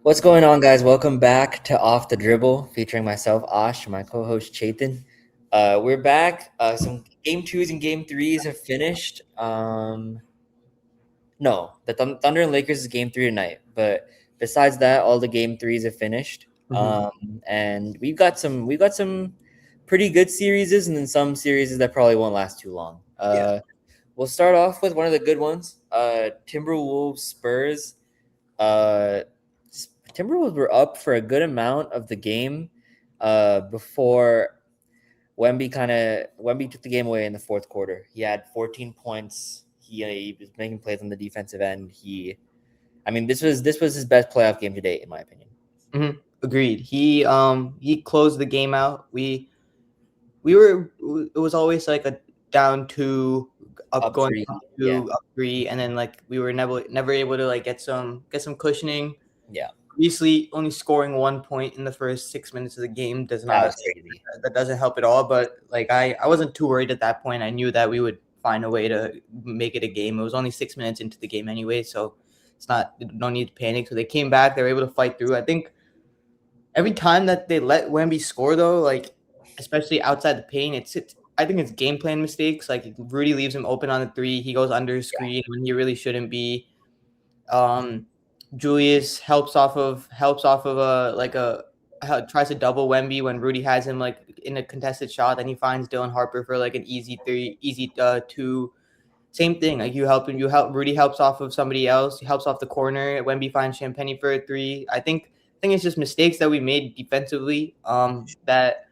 What's going on, guys? Welcome back to Off the Dribble, featuring myself, Ash, and my co-host Chetan. We're back. Some game twos and game threes have finished. No, the Thunder and Lakers is game three tonight. But besides that, all the game threes have finished. Mhm. And we've got some pretty good series, and then some series that probably won't last too long. Yeah. We'll start off with one of the good ones. Timberwolves Spurs. Uh, Timberwolves were up for a good amount of the game before Wemby took the game away in the fourth quarter. He had 14 points. He was making plays on the defensive end. This was his best playoff game to date, in my opinion. Agreed. He closed the game out. We were it was always like a down two, up Up going three, up yeah, two, up three, and then like we were never able to like get some cushioning. yeah, Obviously, only scoring 1 point in the first 6 minutes of the game that was crazy. that doesn't help at all. But like I wasn't too worried at that point. I knew that we would find a way to make it a game. It was only 6 minutes into the game anyway, so it's no need to panic. So they came back. They were able to fight through. I think every time that they let Wemby score, though, like especially outside the paint, it's I think it's game plan mistakes. Like Rudy leaves him open on the three. He goes under his screen when he really shouldn't be. Um, Julius helps off of tries to double Wemby when Rudy has him like in a contested shot. Then he finds Dylan Harper for like an easy three, easy two. Same thing. Like you help Rudy helps off of somebody else. He helps off the corner. Wemby finds Champagny for a three. I think it's just mistakes that we made defensively. That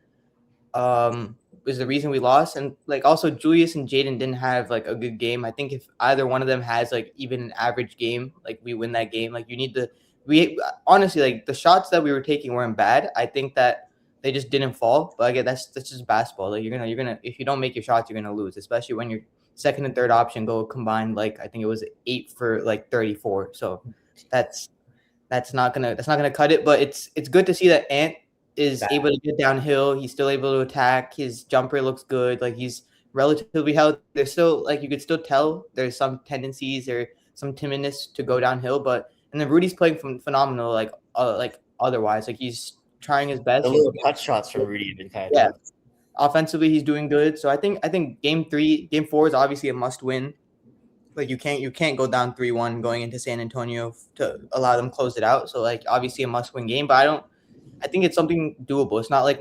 was the reason we lost. And like also Julius and Jaden didn't have like a good game. I think if either one of them has like even an average game, like we win that game. Like you need to we honestly like the shots that we were taking weren't bad. I think that they just didn't fall. But again, that's just basketball. Like you're gonna if you don't make your shots, you're gonna lose, especially when your second and third option go combined like I think it was 8 for like 34. So that's that's not gonna cut it. But it's good to see that Ant is That, able to get downhill. He's still able to attack. His jumper looks good. Like he's relatively healthy. There's still like you could still tell there's some tendencies or some timidness to go downhill. But and then Rudy's playing phenomenal. Like otherwise, like he's trying his the best. He's little touch shots from Rudy have been kind of yeah. tough. Offensively, he's doing good. So I think game four is obviously a must win. Like you can't go down 3-1 going into San Antonio to allow them close it out. So like obviously a must win game, but I think it's something doable. It's not like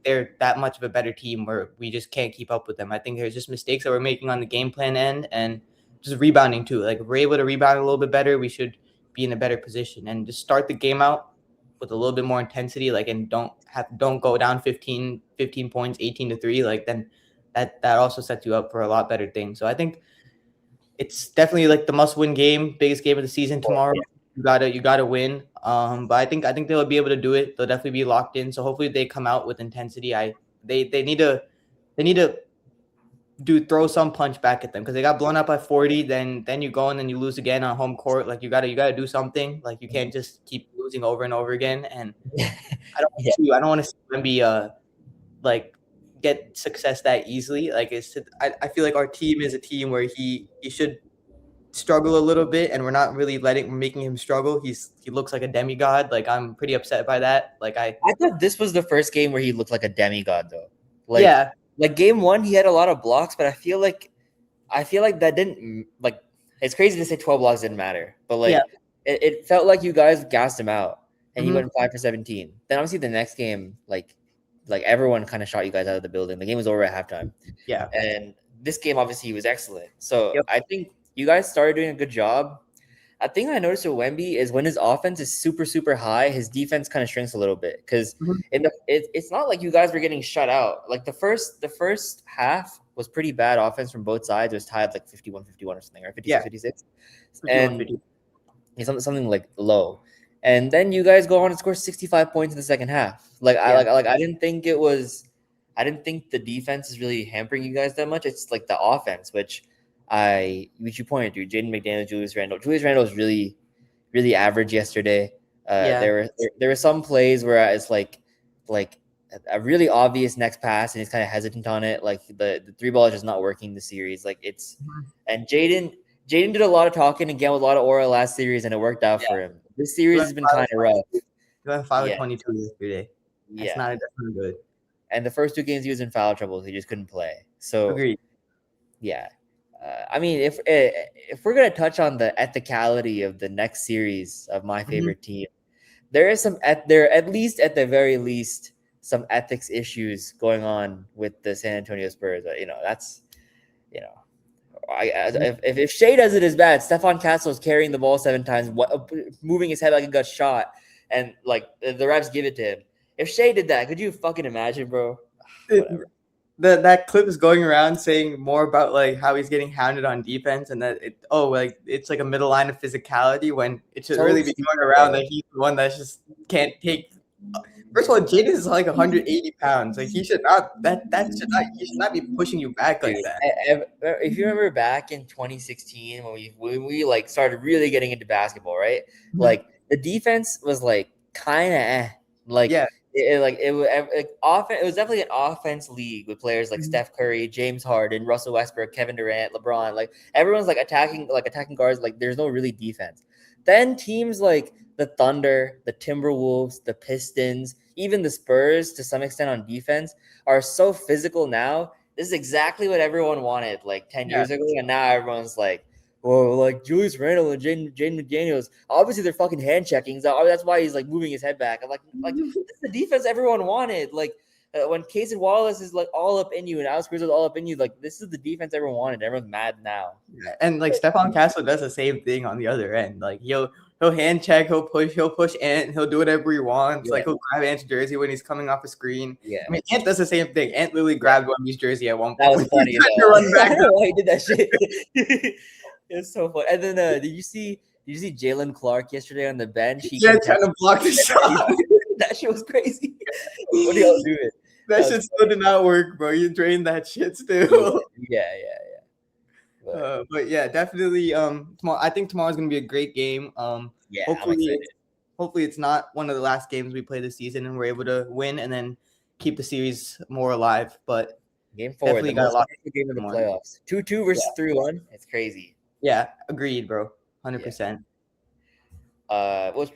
they're that much of a better team where we just can't keep up with them. I think there's just mistakes that we're making on the game plan end and just rebounding too. Like if we're able to rebound a little bit better, we should be in a better position and just start the game out with a little bit more intensity. Like, and don't go down 15 points, 18-3. Like then that also sets you up for a lot better things. So I think it's definitely like the must-win game, biggest game of the season tomorrow. You gotta win. But I think they'll be able to do it. They'll definitely be locked in. So hopefully they come out with intensity. They need to throw some punch back at them because they got blown up by 40. Then you go and then you lose again on home court. Like you gotta do something. Like you can't just keep losing over and over again. And Yeah, I don't want to see them be like get success that easily. Like I feel like our team is a team where he should struggle a little bit, and we're not really making him struggle. He looks like a demigod. Like I'm pretty upset by that. I thought this was the first game where he looked like a demigod, though. Like, Yeah, like game one, he had a lot of blocks, but I feel like that didn't like. It's crazy to say 12 blocks didn't matter, but yeah, like it felt like you guys gassed him out, and he hmm went 5 for 17. Then obviously the next game, like everyone kind of shot you guys out of the building. The game was over at halftime, yeah, and this game obviously he was excellent. So yep, I think you guys started doing a good job. I think I noticed with Wemby is when his offense is super super high, his defense kind of shrinks a little bit because hmm it's not like you guys were getting shut out. Like the first half was pretty bad offense from both sides. It was tied like 51-51 or something, or yeah, 56-56, 51, and 50. something like low. And then you guys go on and score 65 points in the second half. Yeah, I didn't think I didn't think the defense is really hampering you guys that much. It's like the offense, which you pointed to, Jaden McDaniels, Julius Randle. Julius Randle was really, really average yesterday. yeah, There were some plays where it's like a really obvious next pass, and he's kind of hesitant on it. Like the three ball is just not working the series. mhm, And Jaden did a lot of talking again with a lot of aura last series, and it worked out yeah, for him. This series has been kind of rough. He went 5 of Yeah. 22 yesterday. That's Yeah. not good. And the first 2 games he was in foul trouble, so he just couldn't play. So Agreed. yeah. I mean, if we're gonna touch on the ethicality of the next series of my favorite team, there is there at least at the very least some ethics issues going on with the San Antonio Spurs. That's if Shea does it as bad, Stephon Castle is carrying the ball 7 times, moving his head like he got shot, and like the refs give it to him. If Shea did that, could you fucking imagine, bro? Whatever. That clip is going around saying more about like how he's getting hounded on defense and that it's like a middle line of physicality when it should really be going around that he's the one that just can't take. First of all, Jaden is like 180 pounds. Like he should not he should not be pushing you back like that. If you remember back in 2016 when we like started really getting into basketball, right? Like the defense was like kind of like. Yeah. It was definitely an offense league with players like Steph Curry, James Harden, Russell Westbrook, Kevin Durant, LeBron. Like everyone's like attacking guards. Like there's no really defense. Then teams like the Thunder, the Timberwolves, the Pistons, even the Spurs to some extent on defense are so physical now. This is exactly what everyone wanted like 10 years ago, and now everyone's like, well, like Julius Randle and Jaden McDaniels, obviously they're fucking hand checking. So that's why he's like moving his head back. I'm like this is the defense everyone wanted. Like when Casey Wallace is like all up in you and Alex Caruso is all up in you, like this is the defense everyone wanted. Everyone's mad now. Yeah. And like Stephon Castle does the same thing on the other end. Like he'll hand check, he'll push Ant, he'll do whatever he wants. Yeah. Like he'll grab Ant's jersey when he's coming off a screen. Yeah. I mean, Ant does the same thing. Ant literally grabbed Wemby's jersey at one point. That was funny. I don't know why he did that shit. It's so funny. And then did you see Jalen Clark yesterday on the bench? He trying to block the shot. That shit was crazy. What are y'all doing? That shit still did not work, bro. You drained that shit still. Yeah. But yeah, definitely. I think tomorrow's gonna be a great game. Yeah. Hopefully it's not one of the last games we play this season and we're able to win and then keep the series more alive. But Game 4, definitely got a lot of game in the playoffs. 2-2 versus 3-1. It's crazy. Yeah, agreed, bro. 100%.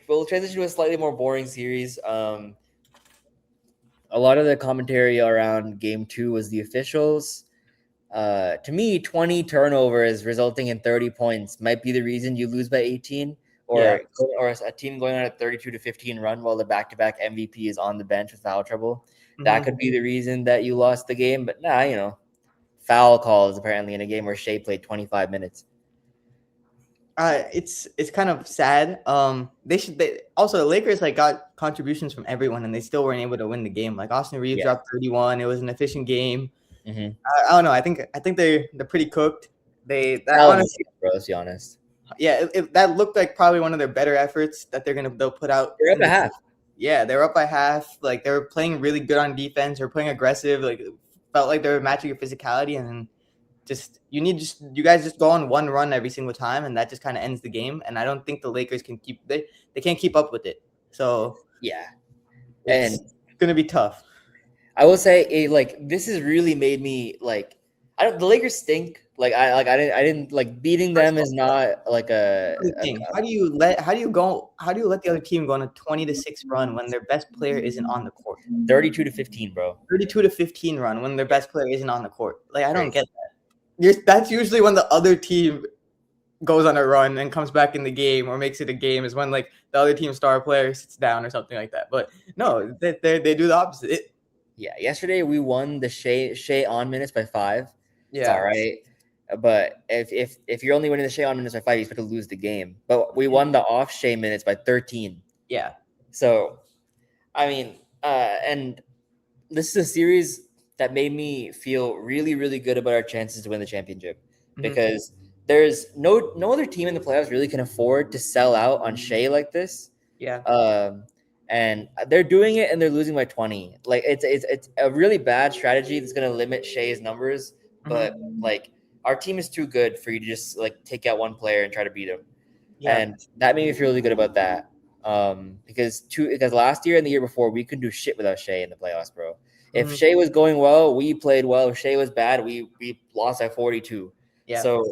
We'll transition to a slightly more boring series. A lot of the commentary around Game 2 was the officials. To me, 20 turnovers resulting in 30 points might be the reason you lose by 18, or a team going on a 32-15 run while the back-to-back MVP is on the bench with foul trouble. That could be the reason that you lost the game. But foul calls apparently in a game where Shea played 25 minutes. It's kind of sad. Also the Lakers like got contributions from everyone and they still weren't able to win the game. Like Austin Reeves dropped 31. It was an efficient game. I don't know. I think they're pretty cooked. Honestly, bro, let's be honest. Yeah, that looked like probably one of their better efforts that they'll put out. They're up by half. Yeah, they were up by half. Like they were playing really good on defense. They were playing aggressive. Like it felt like they were matching your physicality, and then you guys just go on one run every single time, and that just kind of ends the game. And I don't think the Lakers can they can't keep up with it. So yeah, and it's gonna be tough. I will say, this has really made me like. The Lakers stink. I didn't like beating them is not like a thing. How do you let the other team go on a 20-6 run when their best player isn't on the court? 32-15, bro. 32-15 run when their best player isn't on the court. Like I don't get that. That's usually when the other team goes on a run and comes back in the game or makes it a game is when like the other team's star player sits down or something like that. But no, they do the opposite. Yeah, yesterday we won the Shea on minutes by 5. Yeah, it's all right. But if you're only winning the Shea on minutes by 5, you expect to lose the game. But we won the off Shea minutes by 13. Yeah. So, I mean, and this is a series that made me feel really, really good about our chances to win the championship because there's no other team in the playoffs really can afford to sell out on Shea like this. Yeah. And they're doing it and they're losing by 20. Like it's a really bad strategy that's going to limit Shea's numbers. But like our team is too good for you to just like take out one player and try to beat him. Yeah. And that made me feel really good about that. Because last year and the year before we couldn't do shit without Shea in the playoffs, bro. If Shea was going well, we played well. If Shea was bad, we lost by 42. Yeah. So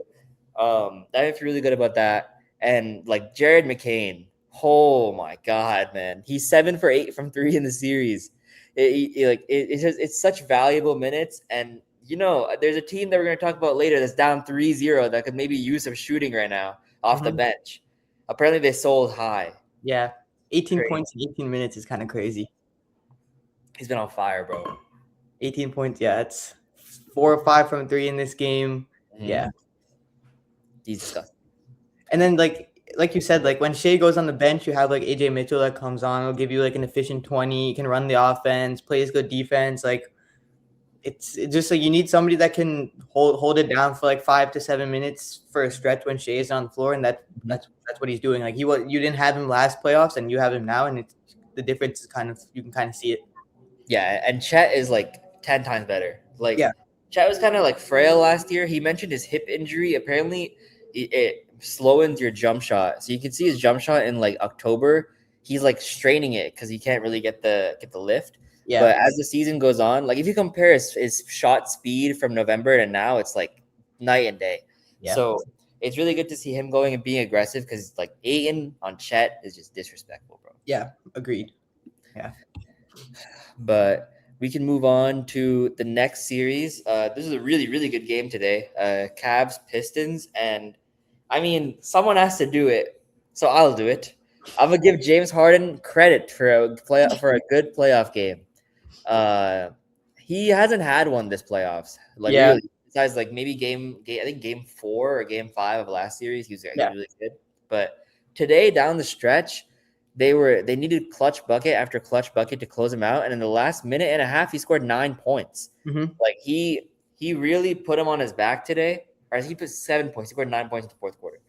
that made me feel really good about that. And like Jared McCain, Oh my god, man! He's 7 for 8 from three in the series. It's such valuable minutes, and there's a team that we're going to talk about later that's down 3-0 that could maybe use some shooting right now off the bench. Apparently, they sold high. Yeah, 18 Crazy. points in 18 minutes is kind of crazy. He's been on fire, bro. 18 points, yeah, it's 4 or 5 from 3 in this game. Mhm. Yeah, He's disgusting. and then like you said, like when Shea goes on the bench, you have like AJ Mitchell that comes on. He'll give you like an efficient 20. He can run the offense, plays good defense. Like it's just like you need somebody that can hold it down for like 5 to 7 minutes for a stretch when Shea is on the floor, and that's what he's doing. Like you didn't have him last playoffs, and you have him now, and it's the difference is you can kind of see it. Yeah, and Chet is like 10 times better. Like, Yeah. Chet was kind of like frail last year. He mentioned his hip injury. Apparently, it slowens your jump shot. So you can see his jump shot in like October. He's like straining it because he can't really get the lift. Yeah. But as the season goes on, like if you compare his shot speed from November to now, it's like night and day. Yeah. So it's really good to see him going and being aggressive because like Ayton on Chet is just disrespectful, bro. Yeah, agreed. Yeah. But we can move on to the next series. This is a really, really good game today. Cavs, Pistons, and I mean, someone has to do it, so I'll do it. I'm gonna give James Harden credit for a good playoff game. He hasn't had one this playoffs. Like really, besides like maybe I think game 4 or game 5 of last series, he was really good. But today down the stretch, they needed clutch bucket after clutch bucket to close him out, and in the last minute and a half, he scored 9 points. Mm-hmm. Like he really put him on his back today. Or he put 7 points. He scored 9 points in the fourth quarter.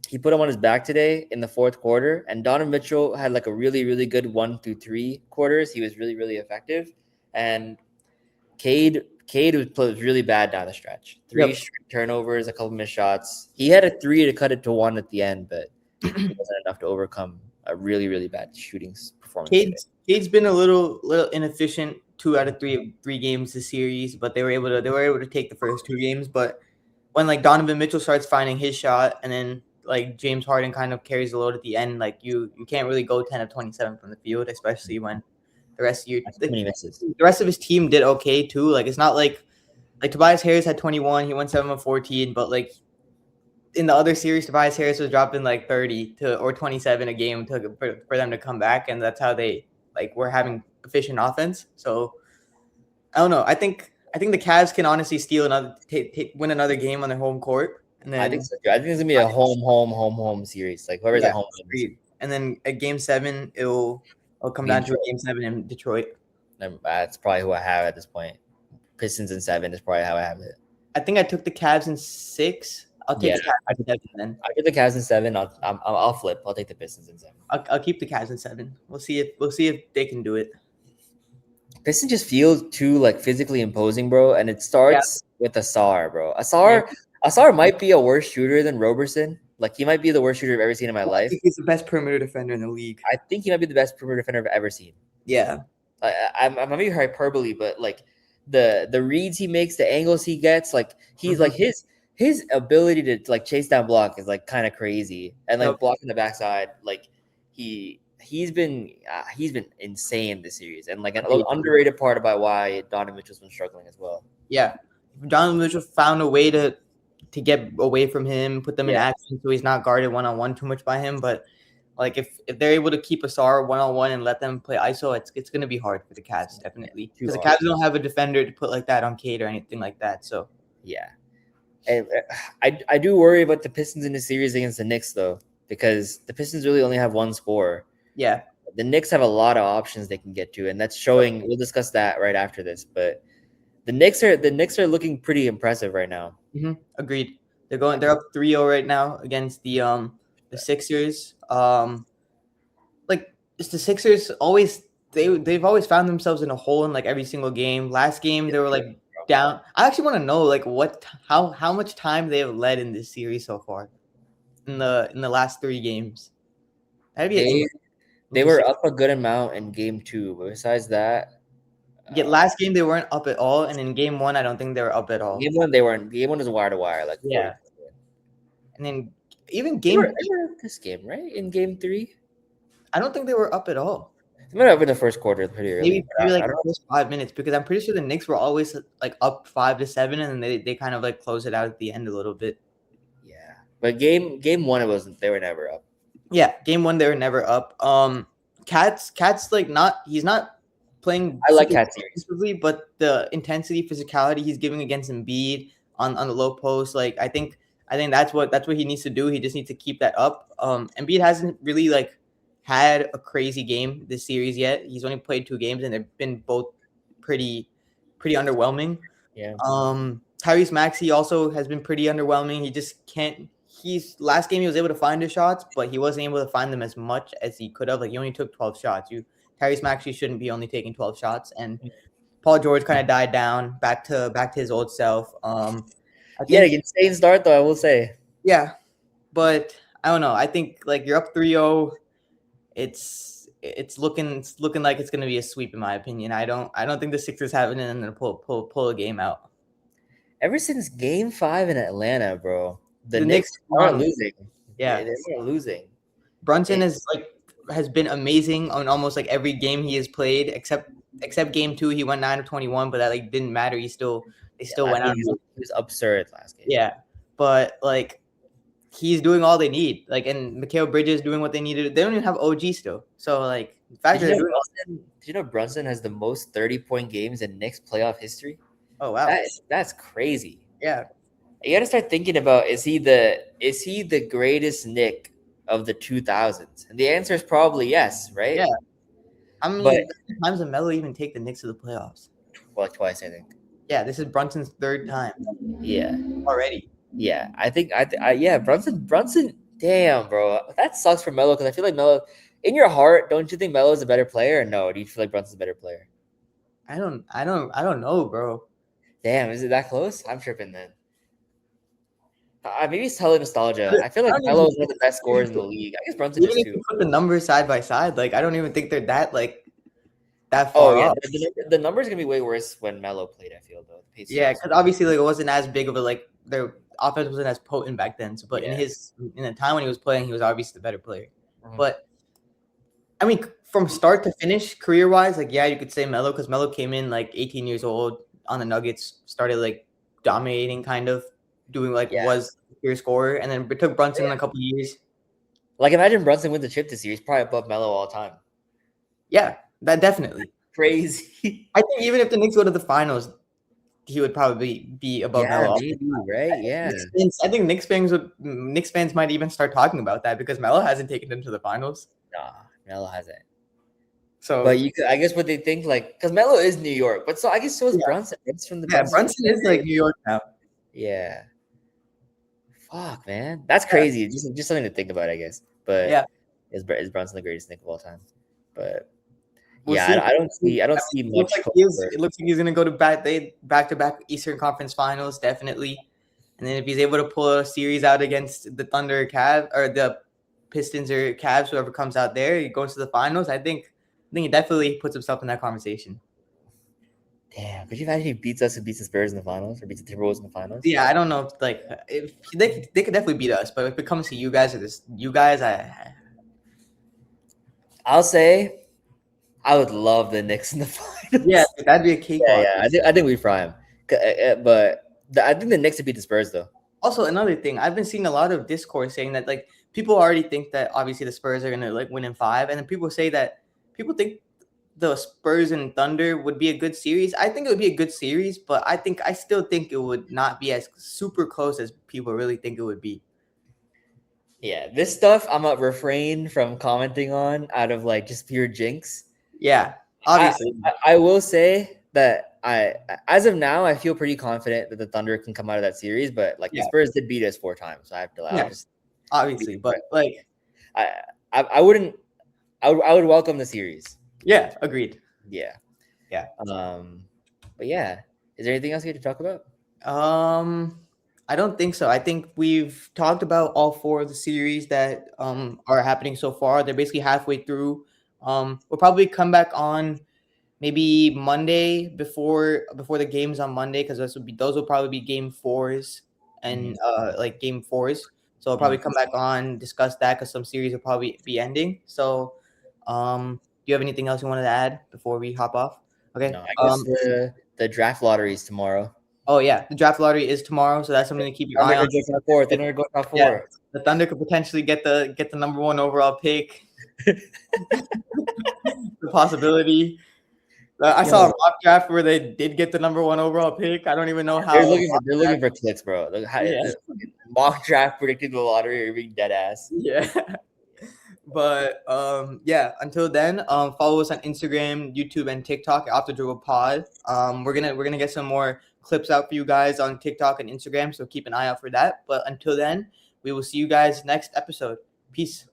He put him on his back today in the fourth quarter, and Donovan Mitchell had like a really, really good 1 through 3 quarters. He was really, really effective, and Cade was really bad down the stretch. 3 straight turnovers, a couple missed shots. He had a 3 to cut it to 1 at the end, but it wasn't enough to overcome a really, really bad shooting performance. Cade's been a little inefficient 2 out of 3 games this series, but they were able to take the first 2 games. But when like Donovan Mitchell starts finding his shot, and then like James Harden kind of carries the load at the end, like you can't really go 10 of 27 from the field, especially when the rest of his team did okay too. Like it's not like Tobias Harris had 21, he went 7 of 14, but like in the other series, Tobias Harris was dropping like 30 or 27 a game for them to come back, and that's how they like were having efficient offense. So I don't know. I think the Cavs can honestly win another game on their home court, and then I think so too. I think it's gonna be a home series. Like whoever's at home wins. And then at Game 7, it'll come down to a Game 7 in Detroit. That's probably who I have at this point. Pistons in 7 is probably how I have it. I think I took the Cavs in 6. I'll take the Cavs in 7 then. I took the Cavs in 7. I'll flip. I'll take the Pistons in 7. I'll keep the Cavs in 7. We'll see if they can do it. Pistons just feel too like physically imposing, bro. And it starts with Asar, bro. Asar might be a worse shooter than Roberson. Like he might be the worst shooter I've ever seen in my life. I think he's the best perimeter defender in the league. I think he might be the best perimeter defender I've ever seen. Yeah. I might be hyperbole, but like the reads he makes, the angles he gets, like he's like his ability to like chase down block is like kind of crazy, and like blocking the backside, like he's been insane this series, and like an underrated part about why Donovan Mitchell's been struggling as well. Yeah, Donovan Mitchell found a way to get away from him, put them in action, so he's not guarded one-on-one too much by him. But like if they're able to keep Asar one-on-one and let them play ISO, it's going to be hard for the Cavs, definitely, because the Cavs don't have a defender to put like that on Cade or anything like that. So yeah. And I do worry about the Pistons in the series against the Knicks, though, because the Pistons really only have one scorer. Yeah. The Knicks have a lot of options they can get to, and that's showing. We'll discuss that right after this. But the Knicks are looking pretty impressive right now. Mm-hmm. Agreed. They're up 3-0 right now against the Sixers. Like it's the Sixers always they've always found themselves in a hole in like every single game. Last game they were like down. I actually want to know like how much time they have led in this series so far in the last 3 games. They were up a good amount in game 2, but besides that, last game they weren't up at all, and in game 1 I don't think they were up at all. Game 1 they weren't. Game 1 is wire to wire, like yeah. And then even They were, game. they were up this game, right? In game 3, I don't think they were up at all. they might have been the first quarter pretty early. Maybe I like don't the know. first 5 minutes, because I'm pretty sure the Knicks were always like up 5-7, and then they kind of like close it out at the end a little bit. Yeah, but game 1 it wasn't. They were never up. Yeah, game 1 they were never up. Cat's like he's not playing I like super Cat series. defensively, but the intensity, physicality he's giving against Embiid on the low post, like I think that's what he needs to do. He just needs to keep that up. Embiid hasn't really like had a crazy game this series yet. He's only played 2 games, and they've been both pretty underwhelming. Yeah. Tyrese Maxey also has been pretty underwhelming. He just can't. Last game he was able to find his shots, but he wasn't able to find them as much as he could have. Like he only took 12 shots. Tyrese Maxey shouldn't be only taking 12 shots, and Paul George kind of died down back to his old self. He had an insane start though, I will say. Yeah, but I don't know. I think like you're up 3-0. It's looking like it's gonna be a sweep in my opinion. I don't think the Sixers have it in and pull a game out. Ever since game 5 in Atlanta, bro, the Knicks Knicks aren't losing. Yeah, they weren't losing. Brunson has been amazing on almost like every game he has played, except game 2. He went 9 of 21, but that like didn't matter. They still went out. He was absurd last game. Yeah, but like he's doing all they need. Like, and Mikal Bridges doing what they needed. They don't even have OG still. So like the fact that did you know Brunson has the most 30-point games in Knicks playoff history? Oh wow, that's crazy. Yeah, you got to start thinking about is he the greatest Knick of the 2000s? And the answer is probably yes, right? Yeah. I mean, how many times did Melo even take the Knicks to the playoffs? Well, twice, I think. Yeah, this is Brunson's 3rd time. Yeah, already. Yeah, I think yeah, Brunson. Damn, bro, that sucks for Melo because I feel like Melo, in your heart, don't you think Melo is a better player? Or no, do you feel like Brunson's a better player? I don't know, bro. Damn, is it that close? I'm tripping then. Maybe it's totally nostalgia. I feel like Melo is one of the best scorers in the league. I guess Brunson is too. Even if you put the numbers side by side, like I don't even think they're that far off. The numbers are gonna be way worse when Melo played. I feel though. Yeah, because obviously like it wasn't as big of a like their offense wasn't as potent back then. So, but in the time when he was playing, he was obviously the better player. Mm-hmm. But I mean, from start to finish, career wise, like you could say Melo because Melo came in like 18 years old on the Nuggets, started like dominating, kind of doing was your scorer, and then it took Brunson a couple of years. Like imagine Brunson wins the chip this year, he's probably above Melo all the time. Yeah, that definitely crazy. I think even if the Knicks go to the finals, he would probably be above Melo. Maybe, right? Yeah. I think Knicks fans might even start talking about that because Melo hasn't taken them to the finals. Nah, Melo hasn't. So, but I guess what they think, like, because Melo is New York, but so I guess so is Brunson. It's from the Brunson is like New York now. Yeah. Fuck, man, that's crazy. Just something to think about, I guess. But is Brunson the greatest Knick of all time? But I don't see much. It looks like he's gonna go to back-to-back Eastern Conference Finals, definitely. And then if he's able to pull a series out against the Thunder, Cavs, or the Pistons or Cavs, whoever comes out there, he goes to the finals. I think he definitely puts himself in that conversation. Damn, could you imagine he beats us and beats the Spurs in the finals or beats the Timberwolves in the finals? Yeah, I don't know. If they could definitely beat us, but if it comes to you guys, I'll say I would love the Knicks in the finals. Yeah, that'd be a cakewalk. Yeah, I think we fry him. But I think the Knicks would beat the Spurs though. Also, another thing, I've been seeing a lot of discourse saying that like people already think that obviously the Spurs are gonna like win in 5, and then people think the Spurs and Thunder would be a good series. I think it would be a good series, but I still think it would not be as super close as people really think it would be. Yeah, this stuff I'm gonna refrain from commenting on out of like just pure jinx. Yeah, obviously. I will say that as of now, I feel pretty confident that the Thunder can come out of that series, but like the Spurs did beat us 4 times, so I have to obviously, but like I would welcome the series. Yeah, agreed. Yeah. But yeah, is there anything else you had to talk about? I don't think so. I think we've talked about all 4 of the series that are happening so far. They're basically halfway through. We'll probably come back on maybe Monday before the games on Monday because those will probably be game 4s and like game 4s. So I'll probably come back on, discuss that because some series will probably be ending. So, do you have anything else you wanted to add before we hop off? Okay. No, I guess the draft lottery is tomorrow. Oh yeah, the draft lottery is tomorrow, so that's something to keep your eye on. Thunder go top Yeah, four. the Thunder could potentially get the number 1 overall pick. The possibility. I saw a mock draft where they did get the number 1 overall pick. I don't even know how. They're looking for clicks, bro. The mock draft predicting the lottery are being dead ass. Yeah. But yeah, until then, follow us on Instagram, YouTube, and TikTok at OffTheDribble Pod. We're gonna get some more clips out for you guys on TikTok and Instagram, so keep an eye out for that. But until then, we will see you guys next episode. Peace.